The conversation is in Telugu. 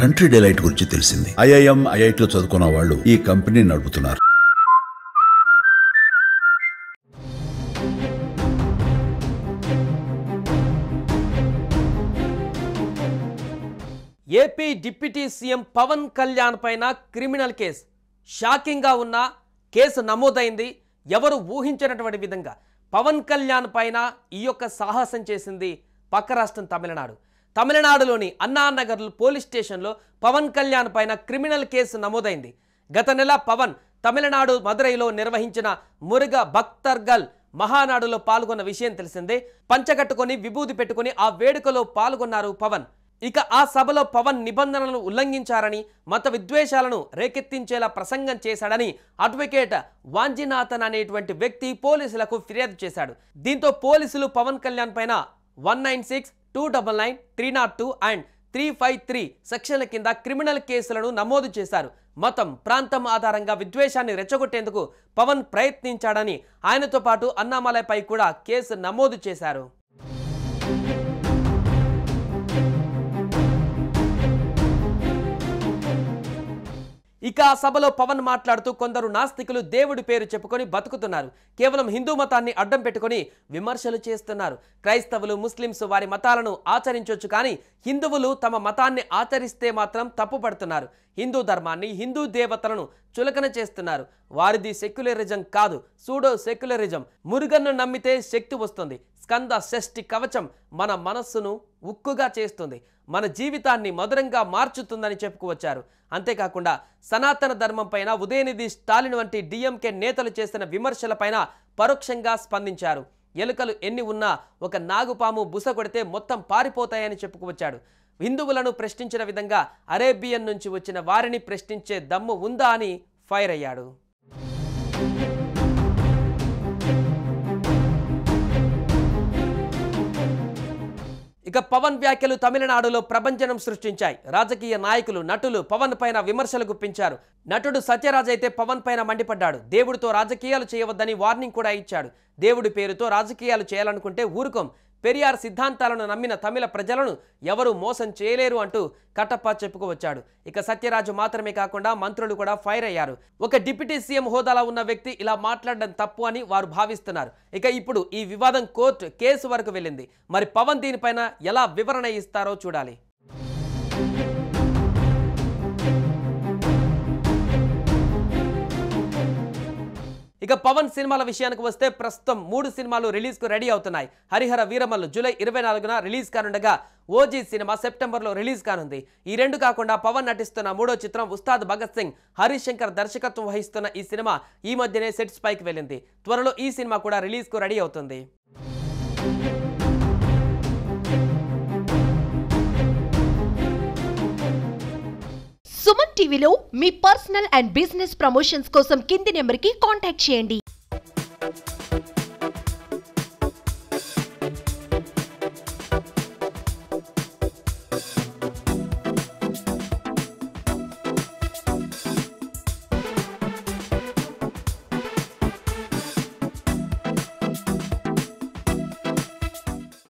కంట్రీ డిలైట్ గురించి తెలిసింది. ఐఐఎం, ఐఐటిలో చదువుకున్న వాళ్ళు ఈ కంపెనీ నడుపుతున్నారు. AP deputy CM Pawan Kalyan పైన క్రిమినల్ కేసు. షాకింగ్గా ఉన్న కేసు నమోదైంది. ఎవరు ఊహించినటువంటి విధంగా పవన్ కళ్యాణ్ పైన ఈ యొక్క సాహసం చేసింది పక్క రాష్ట్రం తమిళనాడు. తమిళనాడులోని అన్నానగర్ పోలీస్ స్టేషన్లో పవన్ కళ్యాణ్ పైన క్రిమినల్ కేసు నమోదైంది. గత నెల పవన్ తమిళనాడు మదురైలో నిర్వహించిన మురుగ భక్తర్గల్ మహానాడులో పాల్గొన్న విషయం తెలిసిందే. పంచకట్టుకొని విభూది పెట్టుకుని ఆ వేడుకలో పాల్గొన్నారు పవన్. ఇక ఆ సభలో పవన్ నిబంధనలను ఉల్లంఘించారని, మత విద్వేషాలను రేకెత్తించేలా ప్రసంగం చేశాడని అడ్వకేట్ వాంజినాథన్ అనేటువంటి వ్యక్తి పోలీసులకు ఫిర్యాదు చేశాడు. దీంతో పోలీసులు పవన్ కళ్యాణ్ పైన 196, 299, 302 అండ్ 353 సెక్షన్ల కింద క్రిమినల్ కేసులను నమోదు చేశారు. మతం, ప్రాంతం ఆధారంగా విద్వేషాన్ని రెచ్చగొట్టేందుకు పవన్ ప్రయత్నించాడని, ఆయనతో పాటు అన్నామలైపై కూడా కేసు నమోదు చేశారు. ఇక ఆ సభలో పవన్ మాట్లాడుతూ కొందరు నాస్తికులు దేవుడి పేరు చెప్పుకొని బతుకుతున్నారు. కేవలం హిందూ మతాన్ని అడ్డం పెట్టుకొని విమర్శలు చేస్తున్నారు. క్రైస్తవులు, ముస్లింస్ వారి మతాలను ఆచరించవచ్చు, కానీ హిందువులు తమ మతాన్ని ఆచరిస్తే మాత్రం తప్పుపడుతున్నారు. హిందూ ధర్మాన్ని, హిందూ దేవతలను చులకన చేస్తున్నారు. వారిది సెక్యులరిజం కాదు, సూడో సెక్యులరిజం. మురుగన్ను నమ్మితే శక్తి వస్తుంది. స్కంద షష్ఠి కవచం మన మనస్సును ఉక్కుగా చేస్తుంది, మన జీవితాన్ని మధురంగా మార్చుతుందని చెప్పుకువచ్చారు. అంతేకాకుండా సనాతన ధర్మం పైన ఉదయనిధి స్టాలిన్ వంటి డిఎంకే నేతలు చేసిన విమర్శలపైన పరోక్షంగా స్పందించారు. ఎలుకలు ఎన్ని ఉన్నా ఒక నాగుపాము బుస కొడితే మొత్తం పారిపోతాయని చెప్పుకువచ్చాడు. హిందువులను ప్రశ్నించిన విధంగా అరేబియన్ నుంచి వచ్చిన వారిని ప్రశ్నించే దమ్ము ఉందా అని ఫైర్ అయ్యాడు. ఇక పవన్ వ్యాఖ్యలు తమిళనాడులో ప్రభంజనం సృష్టించాయి. రాజకీయ నాయకులు, నటులు పవన్ పైన విమర్శలు గుప్పించారు. నటుడు సత్యరాజ్ అయితే పవన్ పైన మండిపడ్డాడు. దేవుడితో రాజకీయాలు చేయవద్దని వార్నింగ్ కూడా ఇచ్చాడు. దేవుడి పేరుతో రాజకీయాలు చేయాలనుకుంటే ఊరుకోం. పెరియార్ సిద్ధాంతాలను నమ్మిన తమిళ ప్రజలను ఎవరు మోసం చేయలేరు అంటూ కట్టప్ప చెప్పుకోవచ్చాడు. ఇక సత్యరాజు మాత్రమే కాకుండా మంత్రులు కూడా ఫైర్ అయ్యారు. ఒక డిప్యూటీ సీఎం హోదాలో ఉన్న వ్యక్తి ఇలా మాట్లాడడం తప్పు అని వారు భావిస్తున్నారు. ఇక ఇప్పుడు ఈ వివాదం కోర్టు కేసు వరకు వెళ్ళింది. మరి పవన్ దీనిపైన ఎలా వివరణ ఇస్తారో చూడాలి. ఇక పవన్ సినిమాల విషయానికి వస్తే ప్రస్తుతం 3 సినిమాలు రిలీజ్కు రెడీ అవుతున్నాయి. హరిహర వీరమల్లు జూలై 24న రిలీజ్ కానుండగా ఓజీ సినిమా సెప్టెంబర్లో రిలీజ్ కానుంది. ఈ రెండు కాకుండా పవన్ నటిస్తున్న 3వ చిత్రం ఉస్తాద్ భగత్ సింగ్, హరీష్ శంకర్ దర్శకత్వం వహిస్తున్న ఈ సినిమా ఈ మధ్యనే సెట్స్ పైకి వెళ్ళింది. త్వరలో ఈ సినిమా కూడా రిలీజ్కు రెడీ అవుతుంది. సుమన్ టీవీలో మీ పర్సనల్ అండ్ బిజినెస్ ప్రమోషన్స్ కోసం కింది నెంబర్కి కాంటాక్ట్ చేయండి.